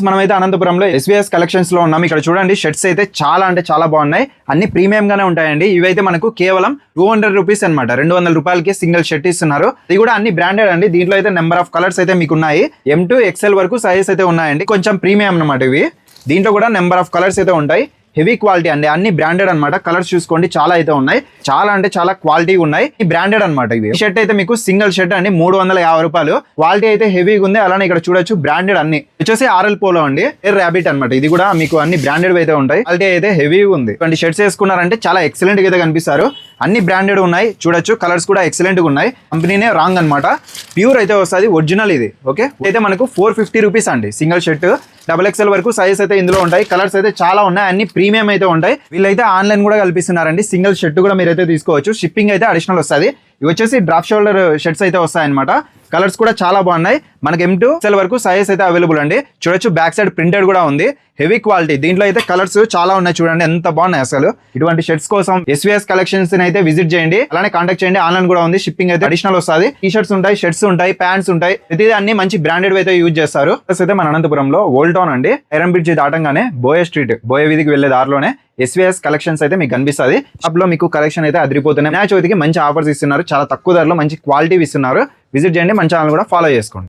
మనమైతే అనంతపురంలో SVS collections లో ఉన్నాం. ఇక్కడ చూడండి షర్ట్స్ అయితే చాలా అంటే చాలా బాగున్నాయి. అన్ని ప్రీమియం గానే ఉంటాయండి. ఇవైతే మనకు కేవలం 200 రూపీస్ అనమాట. 200 రూపాయలకి సింగిల్ షర్ట్ ఇస్తున్నారు. ఇది కూడా అన్ని బ్రాండెడ్ అండి. దీంట్లో అయితే నెంబర్ ఆఫ్ కలర్స్ అయితే మీకు ఉన్నాయి. M2 XL వరకు సైజెస్ అయితే ఉన్నాయండి. కొంచెం ప్రీమియం అనమాట ఇవి. దీంట్లో కూడా నెంబర్ ఆఫ్ కలర్స్ అయితే ఉంటాయి. హెవీ క్వాలిటీ అండి. అన్ని బ్రాండెడ్ అనమాట. కలర్స్ చూసుకోండి చాలా అయితే ఉన్నాయి. చాలా అంటే చాలా క్వాలిటీ ఉన్నాయి. బ్రాండెడ్ అనమాట ఇవి. ఈ షర్ట్ అయితే మీకు సింగిల్ షర్ట్ అండి 350 రూపాయలు. క్వాలిటీ అయితే హెవీగా ఉంది. అలానే ఇక్కడ చూడొచ్చు బ్రాండెడ్ అన్ని వచ్చేసి RL పోలో అండి. ర్యాబిట్ అనమాట. ఇది కూడా మీకు అన్ని బ్రాండెడ్ అయితే ఉంటాయి. క్వాలిటీ అయితే హెవీగా ఉంది. ఇటువంటి షర్ట్స్ వేసుకున్నారంటే చాలా ఎక్సలెంట్ గా అయితే కనిపిస్తారు. అన్ని బ్రాండెడ్ ఉన్నాయి. చూడొచ్చు కలర్స్ కూడా ఎక్సలెంట్ గా ఉన్నాయి. కంపెనీనే రాంగ్ అనమాట. ప్యూర్ అయితే వస్తుంది. ఒరిజినల్ ఇది. ఓకే అయితే మనకు 450 రూపీస్ అండి సింగిల్ షర్ట్. XXL వరకు సైజ్ అయితే ఇందులో ఉంటాయి. కలర్స్ అయితే చాలా ఉన్నాయి. అన్ని ప్రీమియం అయితే ఉంటాయి. వీళ్ళైతే ఆన్లైన్ కూడా కల్పిస్తున్నారండి. సింగిల్ షర్ట్ కూడా మీరైతే తీసుకోవచ్చు. షిప్పింగ్ అయితే అడిషనల్ వస్తుంది. ఇవి వచ్చేసి డ్రాప్ షోల్డర్ షర్ట్స్ అయితే వస్తాయి అనమాట. కలర్స్ కూడా చాలా బాగున్నాయి. మనకి M2 XL వరకు సైజ్ అయితే అవైలబుల్ అండి. చూడొచ్చు బ్యాక్ సైడ్ ప్రింటెడ్ కూడా ఉంది. Heavy quality. దీంట్లో అయితే కలర్స్ చాలా ఉన్నాయి. చూడండి ఎంత బాగున్నాయి అసలు. ఇటువంటి షర్ట్స్ కోసం ఎస్వీఎస్ కలెక్షన్స్ అయితే విజిట్ చేయండి. అలానే కాంటాక్ట్ చేయండి. ఆన్లైన్ కూడా ఉంది. షిప్పింగ్ అయితే అడిషనల్ వస్తుంది. టీ షర్ట్స్ ఉంటాయి, షర్ట్స్ ఉంటాయి, ప్యాంట్స్ ఉంటాయి. ప్రతిదీ అన్ని మంచి బ్రాండెడ్ అయితే యూజ్ చేస్తారు. అయితే మన అనంతపురంలో ఓల్డ్ టౌన్ అండి. ఐరన్ బ్రిడ్జ్ దాటంగానే బోయ స్ట్రీట్, బోయ వీధికి వెళ్లే దారిలోనే ఎస్వీఎస్ కలెక్షన్స్ అయితే మీకు కనిపిస్తుంది. షాప్ లో మీకు కలెక్షన్ అయితే అదిరిపోతున్నాయి. మ్యాచ్ చవితికి మంచి ఆఫర్స్ ఇస్తున్నారు. చాలా తక్కువ ధరలో మంచి క్వాలిటీ ఇస్తున్నారు. విజిట్ చేయండి. మన ఛానల్ కూడా ఫాలో చేసుకోండి.